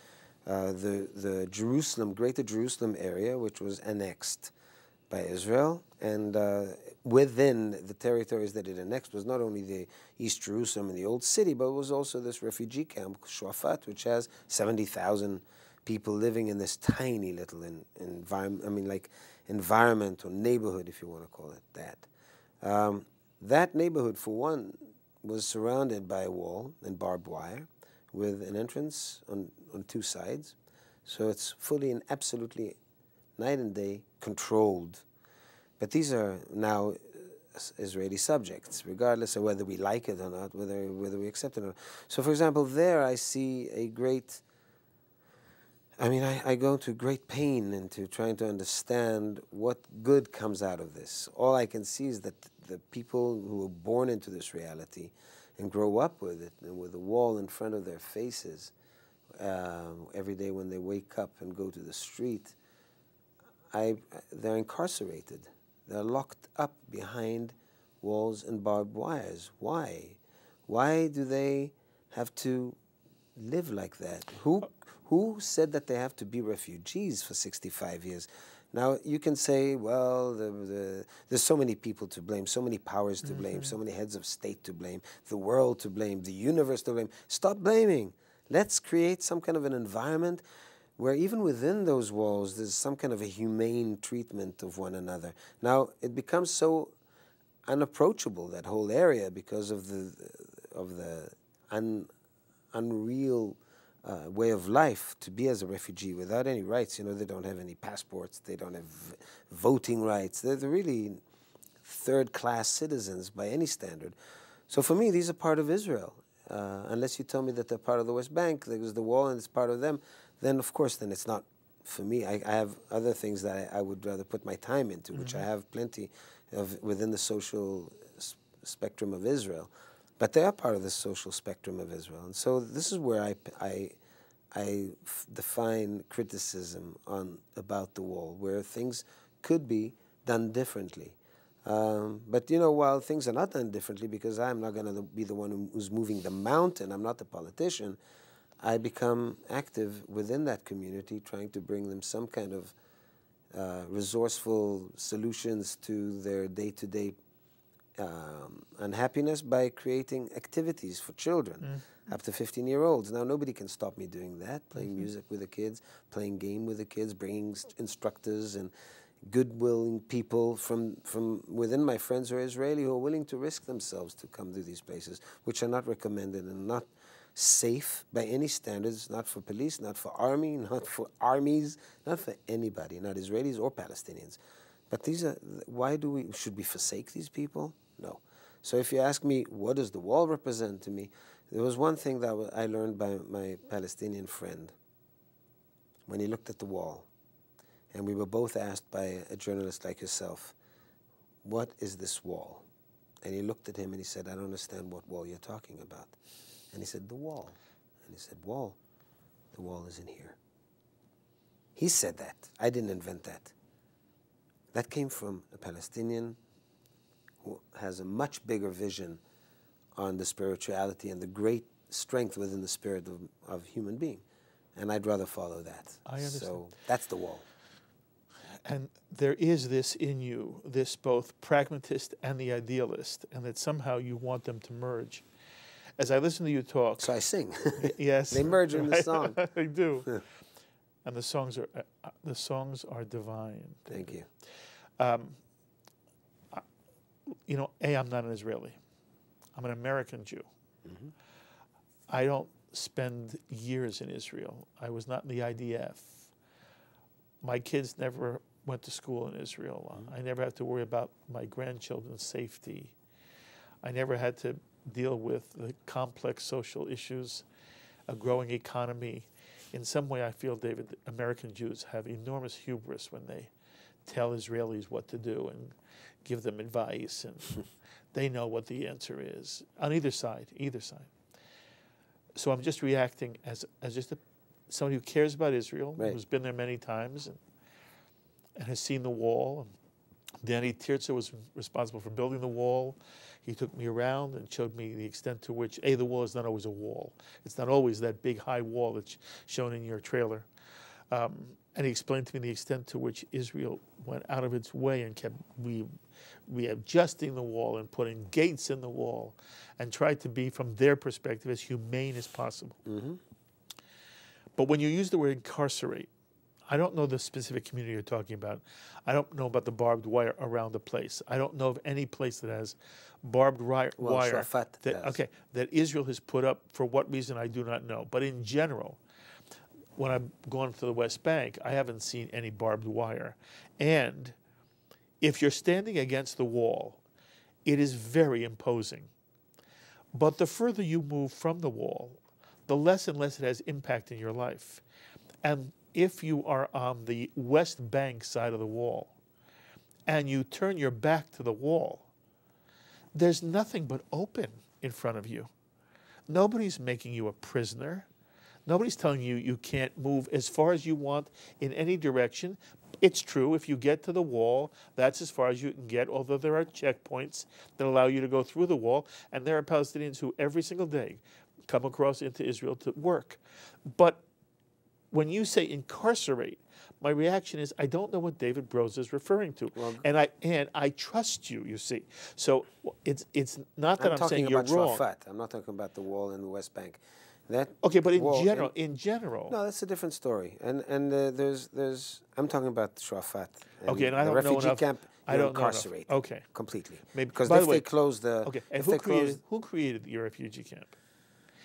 the Jerusalem, Greater Jerusalem area, which was annexed by Israel. And within the territories that it annexed was not only the East Jerusalem and the Old City, but it was also this refugee camp, Shuafat, which has 70,000 people living in this tiny little environment, environment or neighborhood, if you want to call it that. That neighborhood, for one, was surrounded by a wall and barbed wire with an entrance on two sides. So it's fully and absolutely night and day controlled. But these are now Israeli subjects, regardless of whether we like it or not, whether we accept it or not. So, for example, there I see a great, I go to great pain into trying to understand what good comes out of this. All I can see is that the people who are born into this reality and grow up with it, and with a wall in front of their faces every day when they wake up and go to the street, they're incarcerated. They're locked up behind walls and barbed wires. Why? Why do they have to live like that? Who said that they have to be refugees for 65 years? Now, you can say, well, there's so many people to blame, so many powers to blame, so many heads of state to blame, the world to blame, the universe to blame. Stop blaming. Let's create some kind of an environment where even within those walls there's some kind of a humane treatment of one another. Now, it becomes so unapproachable, that whole area, because of the unreal way of life to be as a refugee without any rights. You know, they don't have any passports, they don't have voting rights. They're really third-class citizens by any standard. So for me, these are part of Israel. Unless you tell me that they're part of the West Bank, there's the wall and it's part of them, then of course, then it's not for me. I have other things that I would rather put my time into, which I have plenty of within the social spectrum of Israel. But they are part of the social spectrum of Israel. And so this is where I define criticism about the wall, where things could be done differently. But, you know, while things are not done differently, because I'm not going to be the one who's moving the mountain, I'm not the politician, I become active within that community, trying to bring them some kind of resourceful solutions to their day-to-day unhappiness by creating activities for children up to 15-year-olds. Now, nobody can stop me doing that, playing music with the kids, playing game with the kids, bringing instructors and good-willing people from within my friends who are Israeli, who are willing to risk themselves to come to these places, which are not recommended and not safe by any standards, not for police, not for army, not for armies, not for anybody, not Israelis or Palestinians. But these are, should we forsake these people? No. So if you ask me, what does the wall represent to me? There was one thing that I learned by my Palestinian friend when he looked at the wall. And we were both asked by a journalist like yourself, what is this wall? And he looked at him and he said, I don't understand what wall you're talking about. And he said, the wall. And he said, wall? The wall is in here. He said that. I didn't invent that. That came from a Palestinian who has a much bigger vision on the spirituality and the great strength within the spirit of human being. And I'd rather follow that. I understand. So that's the wall. And there is this in you, this both pragmatist and the idealist, and that somehow you want them to merge. As I listen to you talk... So I sing. Yes. They merge in the song. They do. And the songs are divine. Thank you. You know, I'm not an Israeli. I'm an American Jew. I don't spend years in Israel. I was not in the IDF. My kids never went to school in Israel. I never had to worry about my grandchildren's safety. I never had to deal with the complex social issues, a growing economy. In some way, I feel, David, American Jews have enormous hubris when they tell Israelis what to do and give them advice, and they know what the answer is on either side. So I'm just reacting as just somebody who cares about Israel, right, who's been there many times and has seen the wall. And Danny Tirza was responsible for building the wall. He took me around and showed me the extent to which, the wall is not always a wall. It's not always that big high wall that's shown in your trailer. And he explained to me the extent to which Israel went out of its way and kept readjusting the wall and putting gates in the wall and tried to be, from their perspective, as humane as possible. But when you use the word incarcerate, I don't know the specific community you're talking about. I don't know about the barbed wire around the place. I don't know of any place that has barbed wire that Israel has put up. For what reason, I do not know. But in general, when I've gone to the West Bank, I haven't seen any barbed wire. And if you're standing against the wall, it is very imposing. But the further you move from the wall, the less and less it has impact in your life. And if you are on the West Bank side of the wall and you turn your back to the wall, there's nothing but open in front of you. Nobody's making you a prisoner. Nobody's telling you you can't move as far as you want in any direction. It's true, if you get to the wall, that's as far as you can get, although there are checkpoints that allow you to go through the wall, and there are Palestinians who every single day come across into Israel to work. But when you say incarcerate, my reaction is I don't know what David Broza is referring to, well, and I trust you. You see, so it's not that I'm saying you're wrong. I'm not talking about the wall in the West Bank. That okay, but in general, no, that's a different story. And there's I'm talking about Shuafat. Okay, and I don't know enough. The refugee camp. I don't incarcerate. Okay, completely. Maybe because if they close the okay, and who created the refugee camp?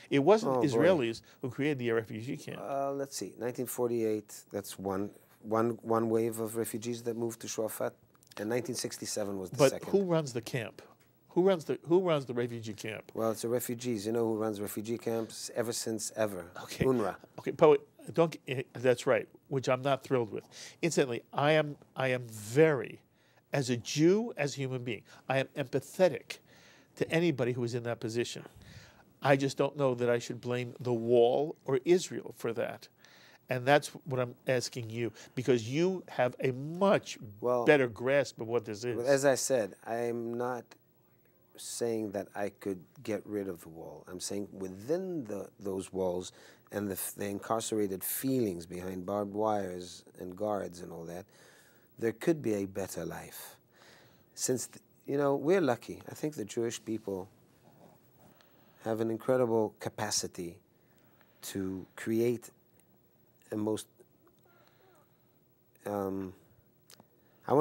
It wasn't Israelis who created the refugee camp. Let's see, 1948. That's one wave of refugees that moved to Shuafat, and 1967 was the second. But who runs the camp? Who runs the refugee camp? Well, it's the refugees. You know who runs refugee camps ever since ever? Okay. UNRWA. Okay, but that's right, which I'm not thrilled with. Incidentally, I am very, as a Jew, as a human being, I am empathetic to anybody who is in that position. I just don't know that I should blame the wall or Israel for that. And that's what I'm asking you, because you have a much better grasp of what this is. As I said, I'm not saying that I could get rid of the wall. I'm saying within those walls and the incarcerated feelings behind barbed wires and guards and all that, there could be a better life. Since, we're lucky. I think the Jewish people have an incredible capacity to create a most, I want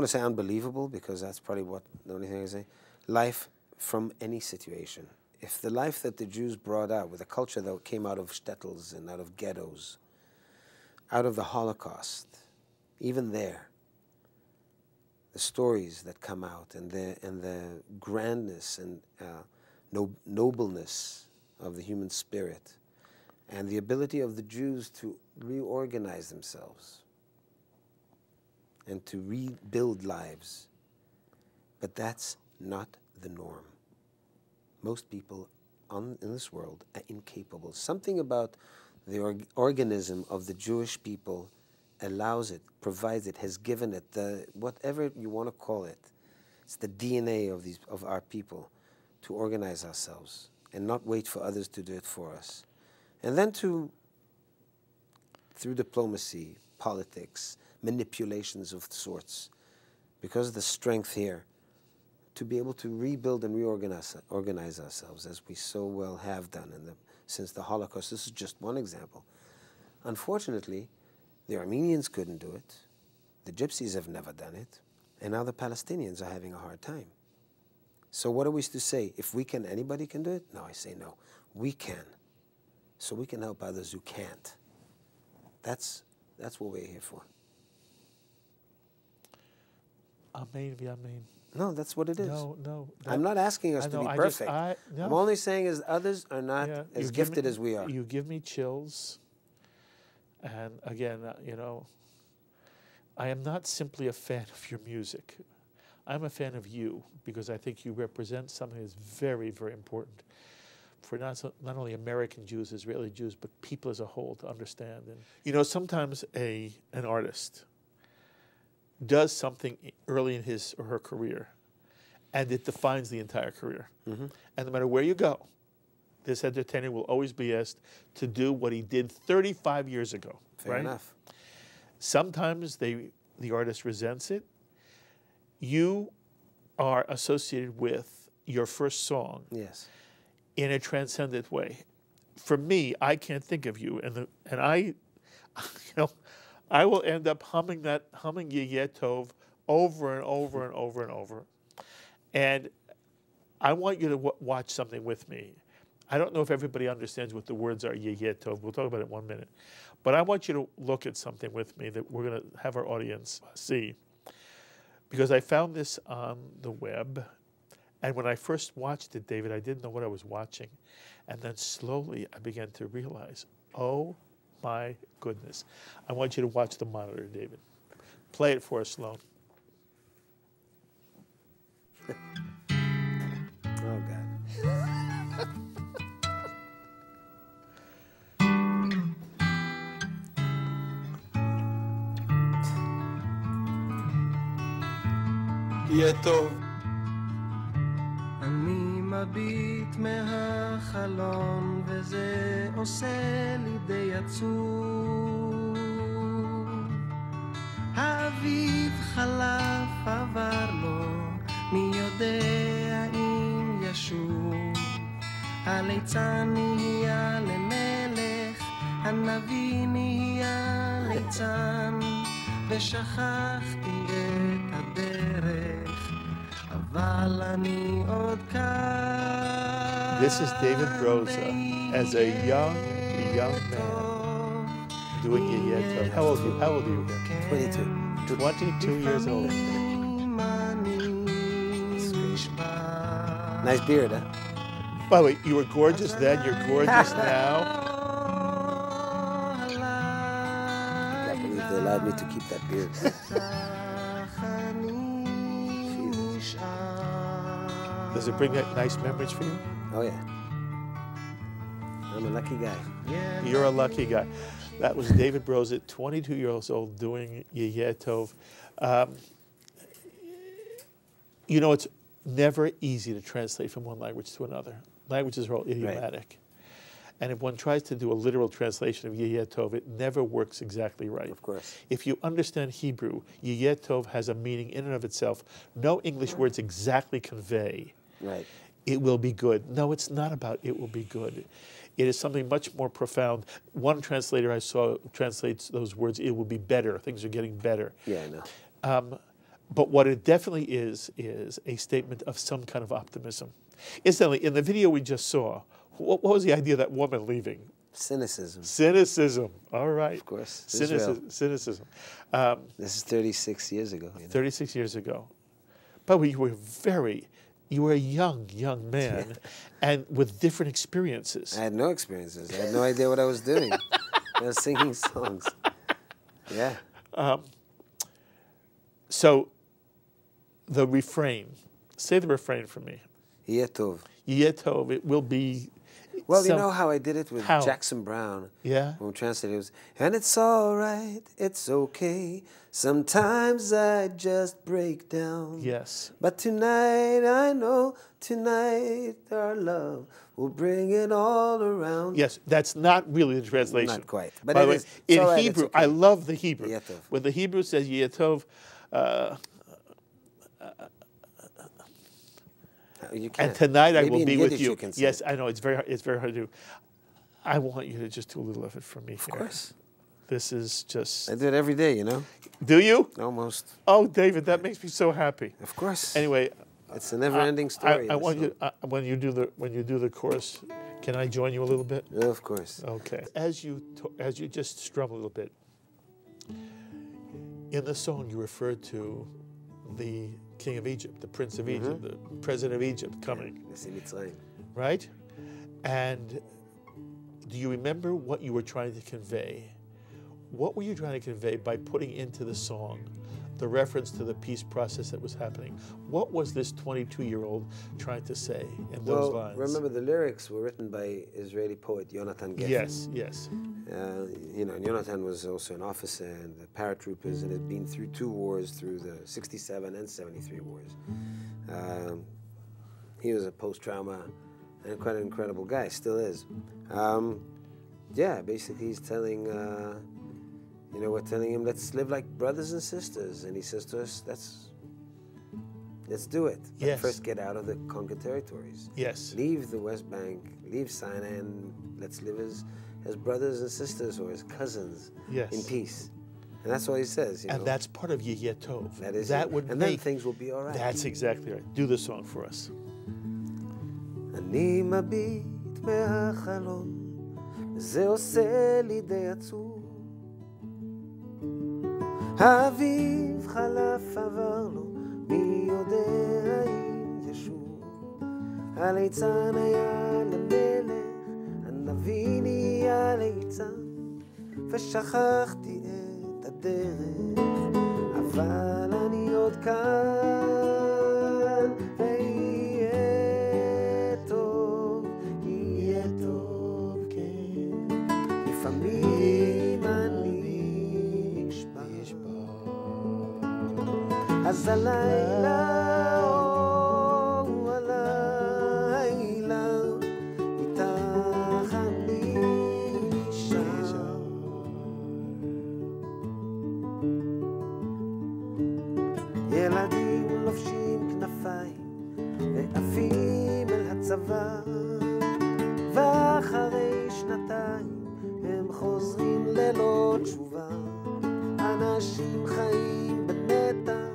to say unbelievable, because that's probably the only thing I say, life from any situation. If the life that the Jews brought out with a culture that came out of shtetls and out of ghettos, out of the Holocaust, even there, the stories that come out and the grandness and nobleness of the human spirit, and the ability of the Jews to reorganize themselves and to rebuild lives. But that's not the norm. Most people in this world are incapable. Something about the organism of the Jewish people allows it, provides it, has given it, whatever you want to call it. It's the DNA of our people to organize ourselves and not wait for others to do it for us. And then through diplomacy, politics, manipulations of sorts, because of the strength here, to be able to rebuild and organize ourselves, as we so well have done since the Holocaust. This is just one example. Unfortunately, the Armenians couldn't do it, the Gypsies have never done it, and now the Palestinians are having a hard time. So what are we to say? If we can, anybody can do it? No, I say no. We can. So we can help others who can't. That's what we're here for. Amen, amen. No, that's what it is. No. I'm not asking us to be perfect. No. I'm only saying is others are not as gifted as we are. You give me chills. And again, I am not simply a fan of your music. I'm a fan of you, because I think you represent something that's very, very important for not only American Jews, Israeli Jews, but people as a whole to understand. And sometimes an artist does something early in his or her career, and it defines the entire career. Mm-hmm. And no matter where you go, this entertainer will always be asked to do what he did 35 years ago. Fair enough. Sometimes the artist resents it. You are associated with your first song Yes. in a transcendent way. For me, I can't think of you, and I, you know, I will end up humming Yeh Tov over and over and over and over. And I want you to watch something with me. I don't know if everybody understands what the words are, Yeh Tov. We'll talk about it in 1 minute. But I want you to look at something with me that we're going to have our audience see. Because I found this on the web. And when I first watched it, David, I didn't know what I was watching. And then slowly I began to realize, oh my goodness. I want you to watch the monitor, David. Play it for us, Sloan. Oh, God. יהיה טוב. אני מביט מהחלון וזה עושה לי די עצוב. האביב חלף עבר לו, מי יודע אם ישוב. הליצן נהיה למלך, הנביא נהיה ליצן, ושכחתי את הדרך, אבל אני עוד כאן. This is David Broza as a young man doing Yeh Tov. How old are you again? 22. 22 years old. Nice beard, huh? By the way, you were gorgeous then, you're gorgeous now. I can't believe they allowed me to keep that beard. Does it bring nice memories for you? Oh, yeah. I'm a lucky guy. You're a lucky guy. That was David Broza, 22 years old, doing Yeh Tov. You know, it's never easy to translate from one language to another. Languages are all idiomatic. Right. And if one tries to do a literal translation of Yeh Tov, it never works exactly right. Of course. If you understand Hebrew, Yeh Tov has a meaning in and of itself. No English words exactly convey. Right. It will be good. No, it's not about it will be good. It is something much more profound. One translator I saw translates those words, it will be better. Things are getting better. Yeah, I know. But what it definitely is a statement of some kind of optimism. Incidentally, in the video we just saw, what was the idea of that woman leaving? Cynicism. Cynicism. All right. Of course. Cynicism. This is 36 years ago. You know? 36 years ago. But you were a young man, and with different experiences. I had no experiences. I had no idea what I was doing. I was singing songs. Yeah. So, the refrain. Say the refrain for me. Yeh Tov. Yeh Tov. It will be. Well, you know how I did it with how? Jackson Brown? Yeah. When we translated, it was, and it's all right, it's okay. Sometimes I just break down. Yes. But tonight, I know, tonight our love will bring it all around. Yes, that's not really the translation. Not quite. But by the way, in right, Hebrew, okay. I love the Hebrew. Yeh Tov. When the Hebrew says Yeh Tov, you can't. and tonight Maybe I will in be Yiddish with you. You can say Yes, it. I know, it's very hard to do. I want you to just do a little of it for me. Of course. This is just... I do it every day, you know? Do you? Almost. Oh, David, that makes me so happy. Of course. Anyway... It's a never-ending story. I want you, when you do the chorus, can I join you a little bit? Yeah, of course. Okay. As you just strum a little bit, in the song you referred to the king of Egypt, the prince of Egypt, the president of Egypt coming. Right? And do you remember what you were trying to convey? What were you trying to convey by putting into the song the reference to the peace process that was happening? What was this 22-year-old trying to say in those lines? Remember the lyrics were written by Israeli poet Yonatan Geffen. Yes. You know, and Yonatan was also an officer in the paratroopers and had been through 2 wars, through the 67 and 73 wars. He was a post-trauma and quite an incredible guy, still is. Yeah, basically he's telling, we're telling him, let's live like brothers and sisters. And he says to us, Let's do it. But Yes. first get out of the conquered territories. Yes. Leave the West Bank, leave Sinai, and let's live as brothers and sisters or as cousins Yes. in peace. And that's what he says. You And know? that's part of Yeh Tov. That is that it. would and make, then things will be all right. That's exactly right. Do the song for us. אני מביט מהחלון, זה עושה לי די עצוב. האביב חלף עבר לו, מי יודע אם ישוב. הליצן היה למלך, הנביא נהיה ליצן, ושכחתי את הדרך, אבל אני עוד כאן, ויהיה טוב, יהיה טוב, כן. לפעמים אני נשבע, אז הלילה, הלילה, איתך אני נשאר. ילדים לובשים כנפיים ועפים אל הצבא, ואחרי שנתיים הם חוזרים ללא תשובה. אנשים חיים במתח,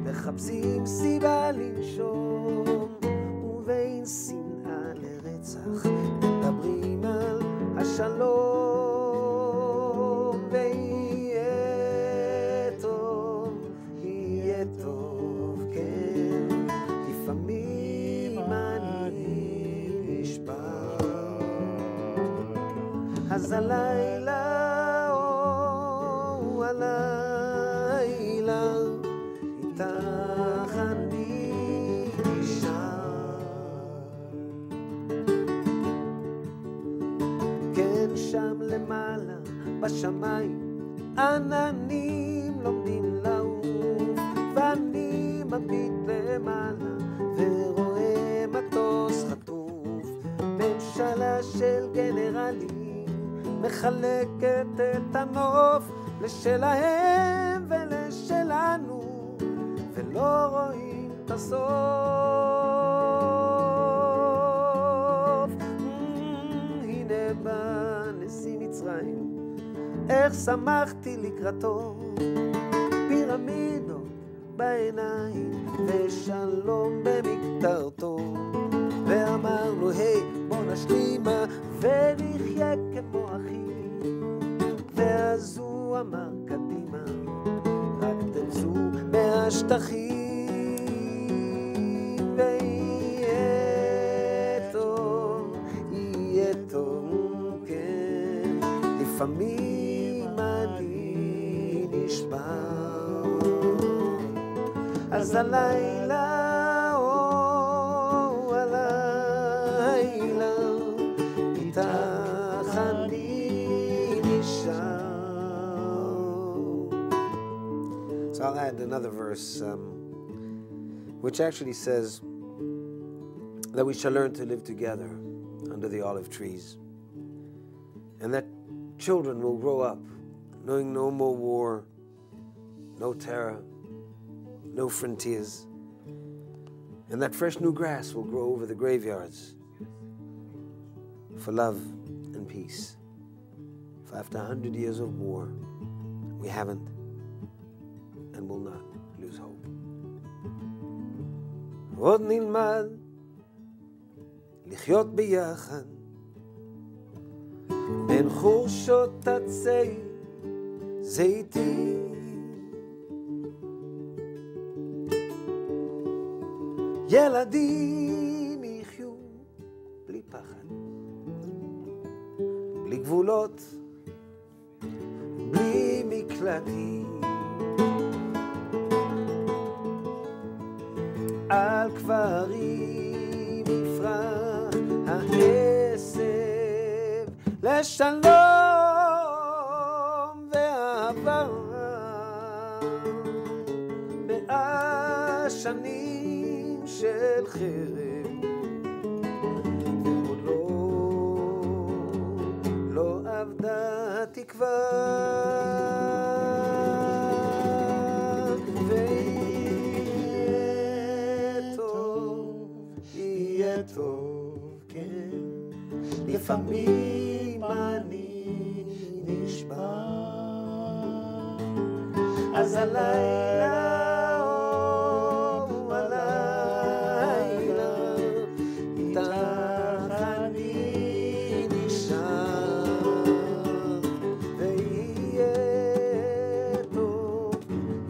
מחפשים סיבה לנשום, ובין שנאה לרצח מדברים על השלום. ויהיה טוב, יהיה טוב, כן, לפעמים אני נשבע. אז הלילה, הלילה, איתך אני נשאר. כן, שם למעלה בשמיים עננים לומדים לעוף, ואני מביט למעלה ורואה מטוס חטוף. ממשלה של גנרלים מחלקת את הנוף לשלהם ולשלנו, ולא רואים את הסוף. הנה בא נשיא מצרים, איך שמחתי לקראתו, פירמידות בעיניים ושלום במקטרתו. ואמרנו היי בוא נשלימה ונחיה כמו אחים, ואז הוא אמר קדימה, רק תצאו מהשטחים, ויהיה טוב, יהיה טוב, כן, לפעמים אני נשבע. אז הלילה, הלילה, איתך אני נשאר. So I'll add another verse, which actually says that we shall learn to live together under the olive trees, and that children will grow up knowing no more war, no terror, no frontiers, and that fresh new grass will grow over the graveyards for love and peace. For after 100 years of war, we haven't and will not lose hope. עוד נלמד לחיות ביחד בין חורשות עצי זיתים, ילדים יחיו בלי פחד, בלי גבולות, בלי מקלטים, על קברים יפרח העשב לשלום ואהבה. 100 שנים של חרב, ועוד לא אבדה תקווה, ויהיה לפעמים אני נשבע, אז הלילה, או הלילה, איתך אני נשאר, ויהיה טוב,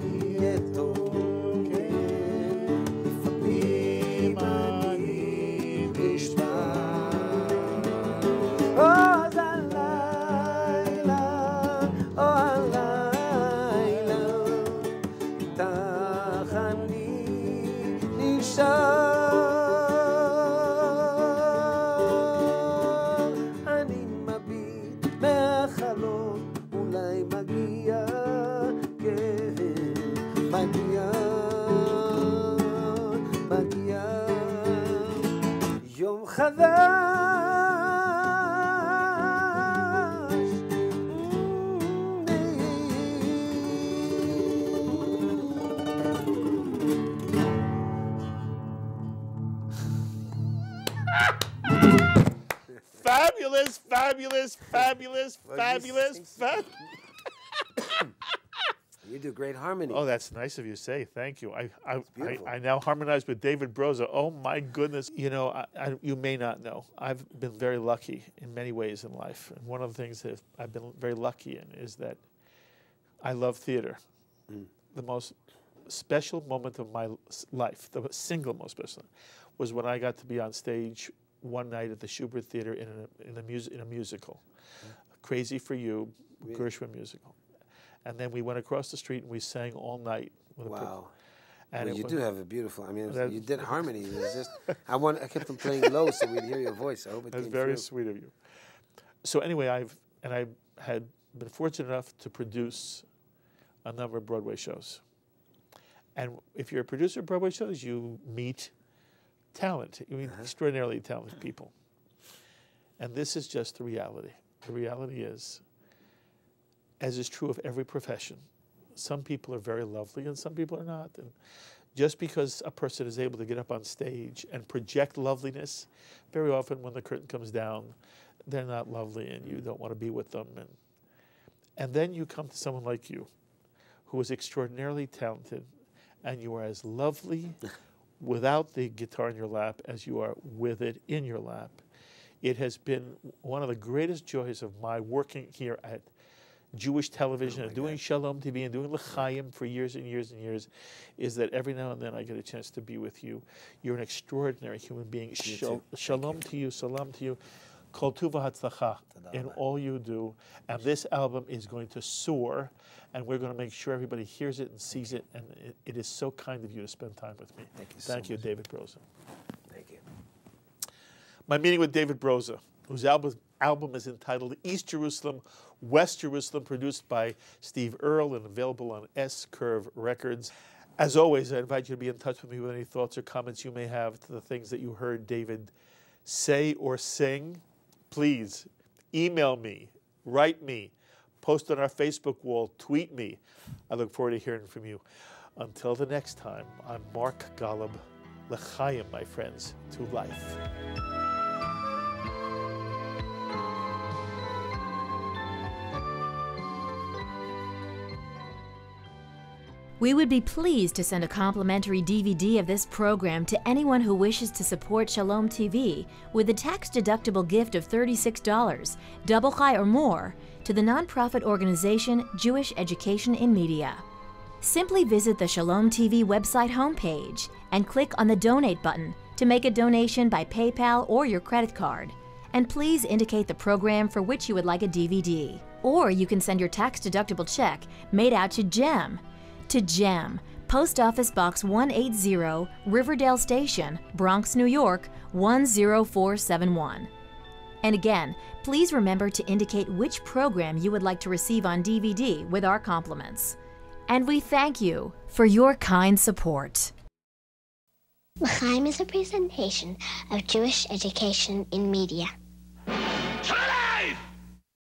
יהיה טוב, כן, לפעמים אני נשבע. אז הלילה, או הלילה, איתך אני נשאר. אני מביט מהחלום, אולי מגיע, כן, מגיע, מגיע יום חדש. Fabulous, fabulous, fabulous, fabulous, You do great harmony. Oh, that's nice of you to say. Thank you. I now harmonize with David Broza. Oh, my goodness. You know, you may not know. I've been very lucky in many ways in life. And one of the things that I've been very lucky in is that I love theater. The most special moment of my life, the single most special, was when I got to be on stage one night at the Schubert Theater in a musical, Crazy for You, Gershwin musical. And then we went across the street and we sang all night. With Wow. And Well, you do have a beautiful, I mean, That- you did harmony. It was just, I kept them playing low so we'd hear your voice. I hope it That's came very through. sweet of you. So anyway, I had been fortunate enough to produce a number of Broadway shows. And if you're a producer of Broadway shows, you meet talent. You meet extraordinarily talented people. And this is just the reality. The reality is, as is true of every profession, some people are very lovely and some people are not. And just because a person is able to get up on stage and project loveliness, very often when the curtain comes down, they're not lovely and you don't want to be with them. And then you come to someone like you, who is extraordinarily talented, and you are as lovely without the guitar in your lap as you are with it in your lap. It has been one of the greatest joys of my working here at Jewish television and doing Shalom TV and doing L'chaim for years and years and years, is that every now and then I get a chance to be with you. You're an extraordinary human being. Shalom to you, salam to you. Kol tuva hatzlacha in all you do. And this album is going to soar, and we're going to make sure everybody hears it and sees it. And it is so kind of you to spend time with me. Thank you so Thank you, much. David Broza. Thank you. My meeting with David Broza, whose album is entitled East Jerusalem, West Jerusalem, produced by Steve Earle and available on S-Curve Records. As always, I invite you to be in touch with me with any thoughts or comments you may have to the things that you heard David say or sing. Please email me, write me, post on our Facebook wall, tweet me. I look forward to hearing from you. Until the next time, I'm Mark Golub. L'chaim, my friends, to life. We would be pleased to send a complimentary DVD of this program to anyone who wishes to support Shalom TV with a tax-deductible gift of $36, double chai or more, to the nonprofit organization Jewish Education in Media. Simply visit the Shalom TV website homepage and click on the Donate button to make a donation by PayPal or your credit card. And please indicate the program for which you would like a DVD. Or you can send your tax-deductible check made out to GEM. To GEM, Post Office Box 180, Riverdale Station, Bronx, New York, 10471. And again, please remember to indicate which program you would like to receive on DVD with our compliments. And we thank you for your kind support. L'chaim is a presentation of Jewish Education in Media.